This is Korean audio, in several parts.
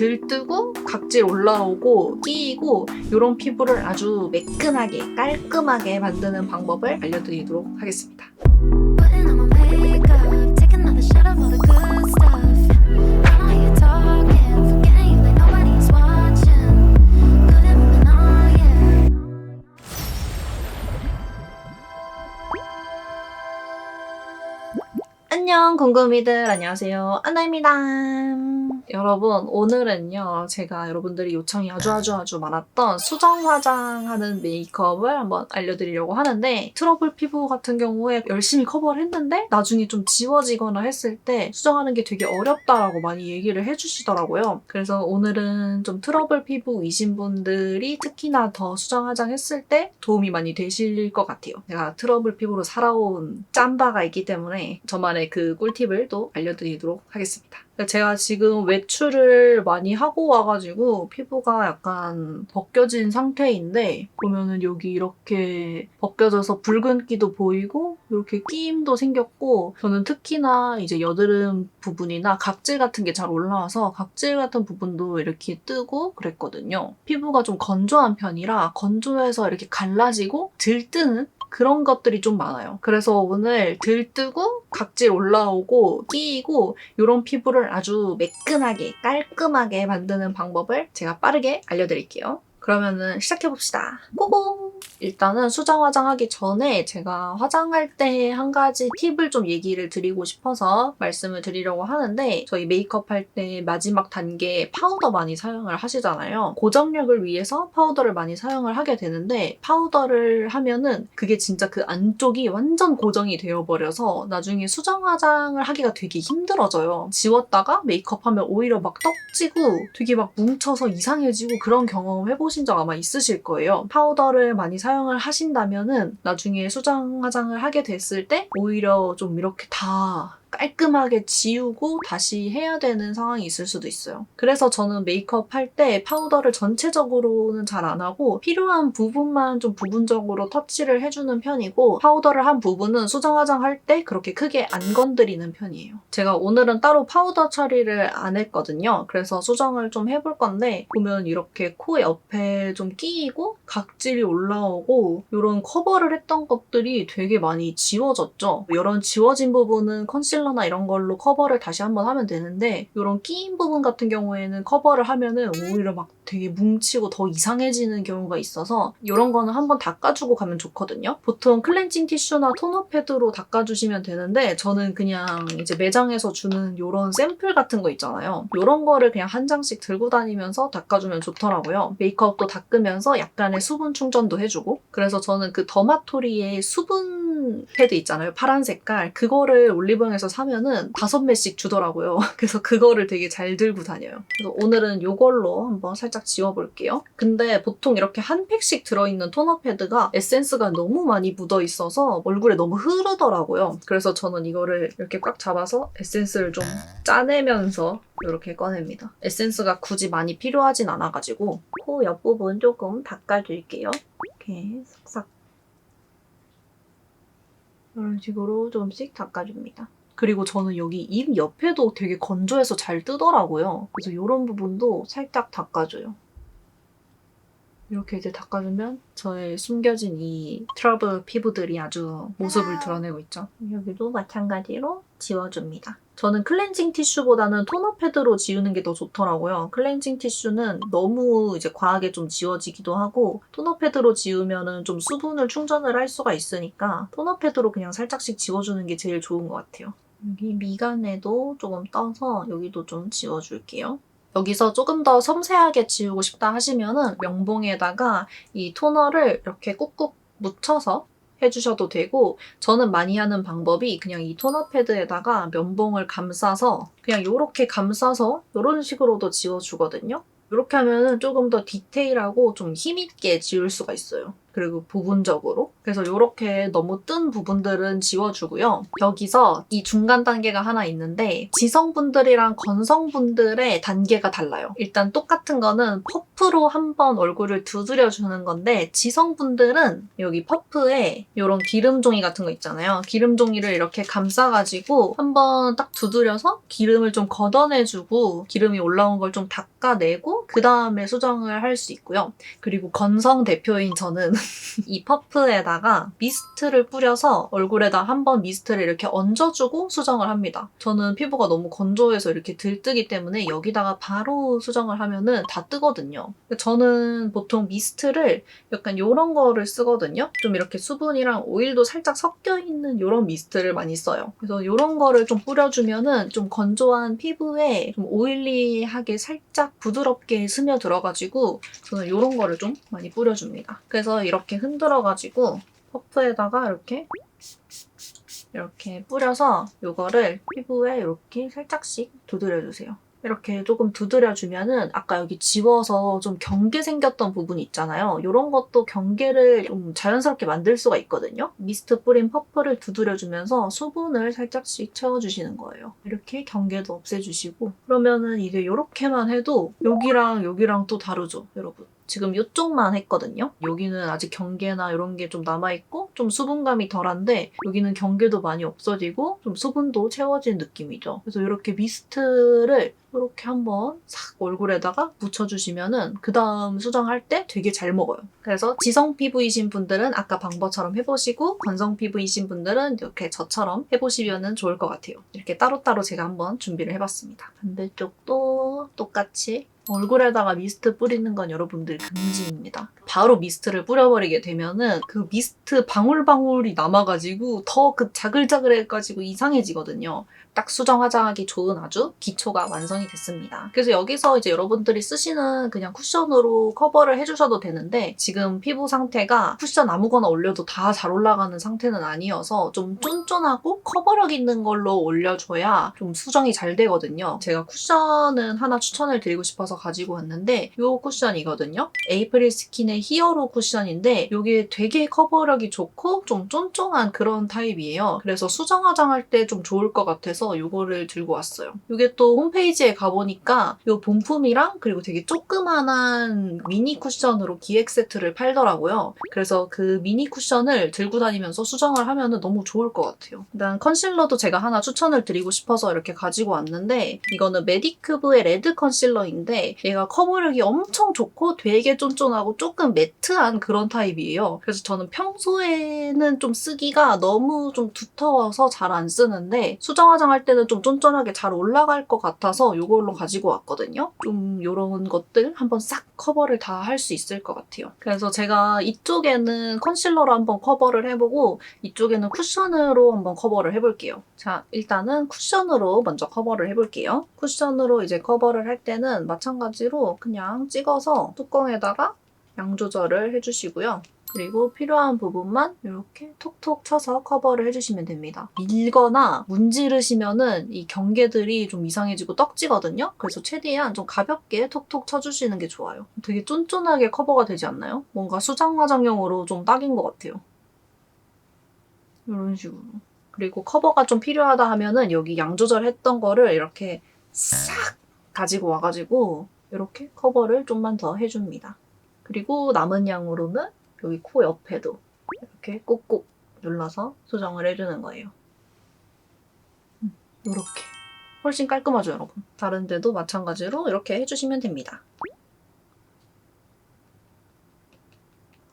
들뜨고 각질 올라오고 끼이고 이런 피부를 아주 매끈하게 깔끔하게 만드는 방법을 알려드리도록 하겠습니다. Putting on my makeup, taking all the shit of all the good stuff. I know you're talking, forgetting you like nobody's watching. Good at moving on, yeah. 안녕 궁금이들, 안녕하세요, 안나입니다. 여러분, 오늘은요 제가 여러분들이 요청이 아주 많았던 수정 화장하는 메이크업을 한번 알려드리려고 하는데, 트러블 피부 같은 경우에 열심히 커버를 했는데 나중에 좀 지워지거나 했을 때 수정하는 게 되게 어렵다라고 많이 얘기를 해주시더라고요. 그래서 오늘은 좀 트러블 피부이신 분들이 특히나 더 수정 화장했을 때 도움이 많이 되실 것 같아요. 제가 트러블 피부로 살아온 짬바가 있기 때문에 저만의 그 꿀팁을 또 알려드리도록 하겠습니다. 제가 지금 외출을 많이 하고 와가지고 피부가 약간 벗겨진 상태인데, 보면은 여기 이렇게 벗겨져서 붉은기도 보이고 이렇게 끼임도 생겼고, 저는 특히나 이제 여드름 부분이나 각질 같은 게 잘 올라와서 각질 같은 부분도 이렇게 뜨고 그랬거든요. 피부가 좀 건조한 편이라 건조해서 이렇게 갈라지고 들뜨는 그런 것들이 좀 많아요. 그래서 오늘 들뜨고 각질 올라오고 끼이고 이런 피부를 아주 매끈하게 깔끔하게 만드는 방법을 제가 빠르게 알려드릴게요. 그러면은 시작해봅시다. 고고! 일단은 수정 화장하기 전에 제가 화장할 때 한 가지 팁을 좀 얘기를 드리고 싶어서 말씀을 드리려고 하는데, 저희 메이크업 할 때 마지막 단계에 파우더 많이 사용을 하시잖아요. 고정력을 위해서 파우더를 많이 사용을 하게 되는데, 파우더를 하면은 그게 진짜 그 안쪽이 완전 고정이 되어버려서 나중에 수정 화장을 하기가 되게 힘들어져요. 지웠다가 메이크업하면 오히려 막 떡지고 되게 막 뭉쳐서 이상해지고 그런 경험 해보신 적 아마 있으실 거예요. 파우더를 많이 사용을 하신다면은 나중에 수정 화장을 하게 됐을 때 오히려 좀 이렇게 다 깔끔하게 지우고 다시 해야 되는 상황이 있을 수도 있어요. 그래서 저는 메이크업 할 때 파우더를 전체적으로는 잘 안 하고 필요한 부분만 좀 부분적으로 터치를 해주는 편이고, 파우더를 한 부분은 수정 화장할 때 그렇게 크게 안 건드리는 편이에요. 제가 오늘은 따로 파우더 처리를 안 했거든요. 그래서 수정을 좀 해볼 건데, 보면 이렇게 코 옆에 좀 끼이고 각질이 올라오고 이런 커버를 했던 것들이 되게 많이 지워졌죠. 이런 지워진 부분은 컨실러나 이런 걸로 커버를 다시 한번 하면 되는데, 이런 끼인 부분 같은 경우에는 커버를 하면은 오히려 막 되게 뭉치고 더 이상해지는 경우가 있어서 이런 거는 한번 닦아주고 가면 좋거든요. 보통 클렌징 티슈나 토너 패드로 닦아주시면 되는데, 저는 그냥 이제 매장에서 주는 이런 샘플 같은 거 있잖아요. 이런 거를 그냥 한 장씩 들고 다니면서 닦아주면 좋더라고요. 메이크업도 닦으면서 약간의 수분 충전도 해주고. 그래서 저는 그 더마토리의 수분 패드 있잖아요. 파란 색깔. 그거를 올리브영에서 사면은 5매씩 주더라고요. 그래서 그거를 되게 잘 들고 다녀요. 그래서 오늘은 이걸로 한번 살짝 지워볼게요. 근데 보통 이렇게 한 팩씩 들어있는 토너 패드가 에센스가 너무 많이 묻어 있어서 얼굴에 너무 흐르더라고요. 그래서 저는 이거를 이렇게 꽉 잡아서 에센스를 좀 짜내면서 이렇게 꺼냅니다. 에센스가 굳이 많이 필요하진 않아가지고 코 옆부분 조금 닦아줄게요. 이렇게 싹싹 이런 식으로 조금씩 닦아줍니다. 그리고 저는 여기 입 옆에도 되게 건조해서 잘 뜨더라고요. 그래서 이런 부분도 살짝 닦아줘요. 이렇게 이제 닦아주면 저의 숨겨진 이 트러블 피부들이 아주 모습을 드러내고 있죠. 여기도 마찬가지로 지워줍니다. 저는 클렌징 티슈보다는 토너 패드로 지우는 게 더 좋더라고요. 클렌징 티슈는 너무 이제 과하게 좀 지워지기도 하고, 토너 패드로 지우면은 좀 수분을 충전을 할 수가 있으니까 토너 패드로 그냥 살짝씩 지워주는 게 제일 좋은 것 같아요. 여기 미간에도 조금 떠서 여기도 좀 지워줄게요. 여기서 조금 더 섬세하게 지우고 싶다 하시면은 명봉에다가 이 토너를 이렇게 꾹꾹 묻혀서 해주셔도 되고, 저는 많이 하는 방법이 그냥 이 토너 패드에다가 면봉을 감싸서 그냥 이렇게 감싸서 이런 식으로도 지워주거든요. 이렇게 하면은 조금 더 디테일하고 좀 힘있게 지울 수가 있어요. 그리고 부분적으로. 그래서 이렇게 너무 뜬 부분들은 지워주고요. 여기서 이 중간 단계가 하나 있는데 지성분들이랑 건성분들의 단계가 달라요. 일단 똑같은 거는 퍼프로 한번 얼굴을 두드려주는 건데 지성분들은 여기 퍼프에 이런 기름 종이 같은 거 있잖아요. 기름 종이를 이렇게 감싸가지고 한번 딱 두드려서 기름을 좀 걷어내주고 기름이 올라온 걸 좀 닦아내고 그 다음에 수정을 할 수 있고요. 그리고 건성 대표인 저는 이 퍼프에다가 미스트를 뿌려서 얼굴에다 한번 미스트를 이렇게 얹어주고 수정을 합니다. 저는 피부가 너무 건조해서 이렇게 들뜨기 때문에 여기다가 바로 수정을 하면은 다 뜨거든요. 저는 보통 미스트를 약간 이런 거를 쓰거든요. 좀 이렇게 수분이랑 오일도 살짝 섞여 있는 이런 미스트를 많이 써요. 그래서 이런 거를 좀 뿌려주면은 좀 건조한 피부에 좀 오일리하게 살짝 부드럽게 스며들어가지고 저는 이런 거를 좀 많이 뿌려줍니다. 그래서 이렇게 흔들어가지고 퍼프에다가 이렇게 뿌려서 이거를 피부에 이렇게 살짝씩 두드려주세요. 이렇게 조금 두드려주면은 아까 여기 지워서 좀 경계 생겼던 부분이 있잖아요. 이런 것도 경계를 좀 자연스럽게 만들 수가 있거든요. 미스트 뿌린 퍼프를 두드려주면서 수분을 살짝씩 채워주시는 거예요. 이렇게 경계도 없애주시고 그러면은 이게 이렇게만 해도 여기랑 여기랑 또 다르죠, 여러분. 지금 이쪽만 했거든요. 여기는 아직 경계나 이런 게 좀 남아있고 좀 수분감이 덜한데 여기는 경계도 많이 없어지고 좀 수분도 채워진 느낌이죠. 그래서 이렇게 미스트를 이렇게 한번 싹 얼굴에다가 묻혀주시면은 그 다음 수정할 때 되게 잘 먹어요. 그래서 지성 피부이신 분들은 아까 방법처럼 해보시고 건성 피부이신 분들은 이렇게 저처럼 해보시면 좋을 것 같아요. 이렇게 따로따로 제가 한번 준비를 해봤습니다. 반대쪽도 똑같이 얼굴에다가 미스트 뿌리는 건 여러분들 금지입니다. 바로 미스트를 뿌려버리게 되면은 그 미스트 방울방울이 남아가지고 더 그 자글자글해가지고 이상해지거든요. 딱 수정 화장하기 좋은 아주 기초가 완성이 됐습니다. 그래서 여기서 이제 여러분들이 쓰시는 그냥 쿠션으로 커버를 해주셔도 되는데 지금 피부 상태가 쿠션 아무거나 올려도 다 잘 올라가는 상태는 아니어서 좀 쫀쫀하고 커버력 있는 걸로 올려줘야 좀 수정이 잘 되거든요. 제가 쿠션은 하나 추천을 드리고 싶어서 가지고 왔는데 이 쿠션이거든요. 에이프릴 스킨의 히어로 쿠션인데 이게 되게 커버력이 좋고 좀 쫀쫀한 그런 타입이에요. 그래서 수정 화장할 때 좀 좋을 것 같아서 이거를 들고 왔어요. 이게 또 홈페이지에 가보니까 이 본품이랑 그리고 되게 조그만한 미니 쿠션으로 기획 세트를 팔더라고요. 그래서 그 미니 쿠션을 들고 다니면서 수정을 하면 너무 좋을 것 같아요. 일단 컨실러도 제가 하나 추천을 드리고 싶어서 이렇게 가지고 왔는데 이거는 메디큐브의 레드 컨실러인데 얘가 커버력이 엄청 좋고 되게 쫀쫀하고 조금 매트한 그런 타입이에요. 그래서 저는 평소에는 좀 쓰기가 너무 좀 두터워서 잘 안 쓰는데 수정 화장할 때는 좀 쫀쫀하게 잘 올라갈 것 같아서 이걸로 가지고 왔거든요. 좀 이런 것들 한번 싹 커버를 다 할 수 있을 것 같아요. 그래서 제가 이쪽에는 컨실러로 한번 커버를 해보고 이쪽에는 쿠션으로 한번 커버를 해볼게요. 자, 일단은 쿠션으로 먼저 커버를 해볼게요. 쿠션으로 이제 커버를 할 때는 마찬가지로 그냥 찍어서 뚜껑에다가 양 조절을 해주시고요. 그리고 필요한 부분만 이렇게 톡톡 쳐서 커버를 해주시면 됩니다. 밀거나 문지르시면은 이 경계들이 좀 이상해지고 떡지거든요? 그래서 최대한 좀 가볍게 톡톡 쳐주시는 게 좋아요. 되게 쫀쫀하게 커버가 되지 않나요? 뭔가 수정 화장용으로 좀 딱인 것 같아요. 이런 식으로. 그리고 커버가 좀 필요하다 하면은 여기 양 조절했던 거를 이렇게 싹 가지고 와가지고 이렇게 커버를 좀만 더 해줍니다. 그리고 남은 양으로는 여기 코 옆에도 이렇게 꾹꾹 눌러서 수정을 해주는 거예요. 이렇게. 훨씬 깔끔하죠, 여러분? 다른 데도 마찬가지로 이렇게 해주시면 됩니다.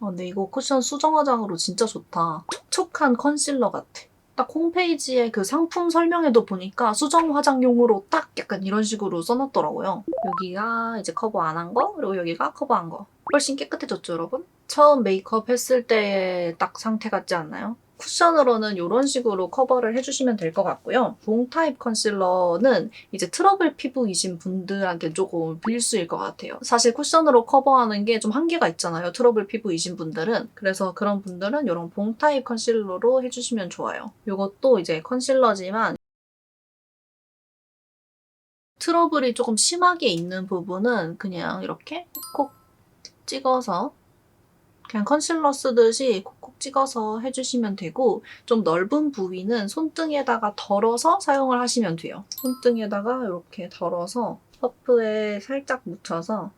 근데 이거 쿠션 수정 화장으로 진짜 좋다. 촉촉한 컨실러 같아. 딱 홈페이지에 그 상품 설명에도 보니까 수정 화장용으로 딱 약간 이런 식으로 써놨더라고요. 여기가 이제 커버 안 한 거, 그리고 여기가 커버한 거. 훨씬 깨끗해졌죠, 여러분? 처음 메이크업 했을 때의 딱 상태 같지 않나요? 쿠션으로는 이런 식으로 커버를 해주시면 될 것 같고요. 롱 타입 컨실러는 이제 트러블 피부이신 분들한테 조금 필수일 것 같아요. 사실 쿠션으로 커버하는 게 좀 한계가 있잖아요. 트러블 피부이신 분들은. 그래서 그런 분들은 이런 봉 타입 컨실러로 해주시면 좋아요. 이것도 이제 컨실러지만 트러블이 조금 심하게 있는 부분은 그냥 이렇게 콕 찍어서 그냥 컨실러 쓰듯이 콕콕 찍어서 해주시면 되고 좀 넓은 부위는 손등에다가 덜어서 사용을 하시면 돼요. 손등에다가 이렇게 덜어서 퍼프에 살짝 묻혀서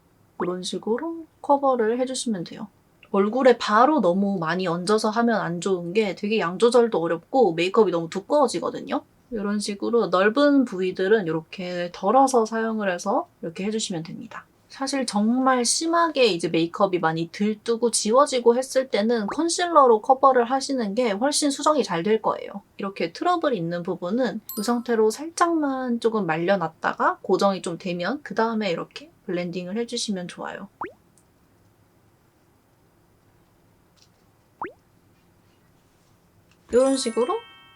이런 식으로 커버를 해주시면 돼요. 얼굴에 바로 너무 많이 얹어서 하면 안 좋은 게 되게 양 조절도 어렵고 메이크업이 너무 두꺼워지거든요. 이런 식으로 넓은 부위들은 이렇게 덜어서 사용을 해서 이렇게 해주시면 됩니다. 사실 정말 심하게 이제 메이크업이 많이 들뜨고 지워지고 했을 때는 컨실러로 커버를 하시는 게 훨씬 수정이 잘 될 거예요. 이렇게 트러블 있는 부분은 이 상태로 살짝만 조금 말려놨다가 고정이 좀 되면 그 다음에 이렇게 블렌딩을 해주시면 좋아요. 이런 식으로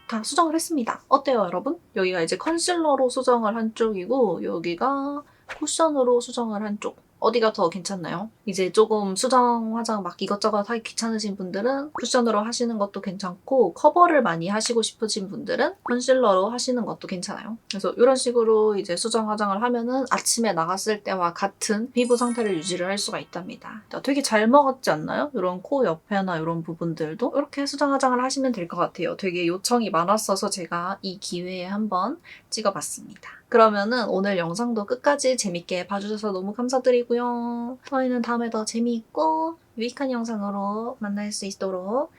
다 수정을 했습니다. 어때요, 여러분? 여기가 이제 컨실러로 수정을 한 쪽이고 여기가 쿠션으로 수정을 한 쪽. 어디가 더 괜찮나요? 이제 조금 수정, 화장 막 이것저것 하기 귀찮으신 분들은 쿠션으로 하시는 것도 괜찮고 커버를 많이 하시고 싶으신 분들은 컨실러로 하시는 것도 괜찮아요. 그래서 이런 식으로 이제 수정, 화장을 하면은 아침에 나갔을 때와 같은 피부 상태를 유지를 할 수가 있답니다. 되게 잘 먹었지 않나요? 이런 코 옆에나 이런 부분들도 이렇게 수정, 화장을 하시면 될 것 같아요. 되게 요청이 많았어서 제가 이 기회에 한번 찍어봤습니다. 그러면은 오늘 영상도 끝까지 재밌게 봐주셔서 너무 감사드리고요. 저희는 다음에 더 재미있고 유익한 영상으로 만날 수 있도록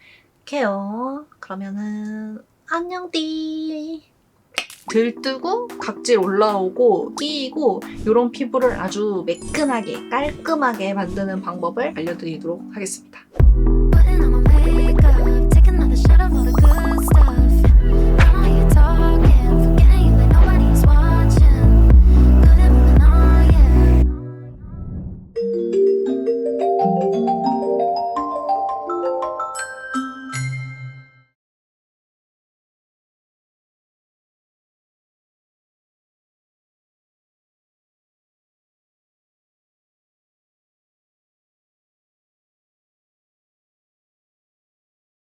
해요. 그러면은 안녕띠! 들뜨고 각질 올라오고 끼이고 이런 피부를 아주 매끈하게 깔끔하게 만드는 방법을 알려드리도록 하겠습니다.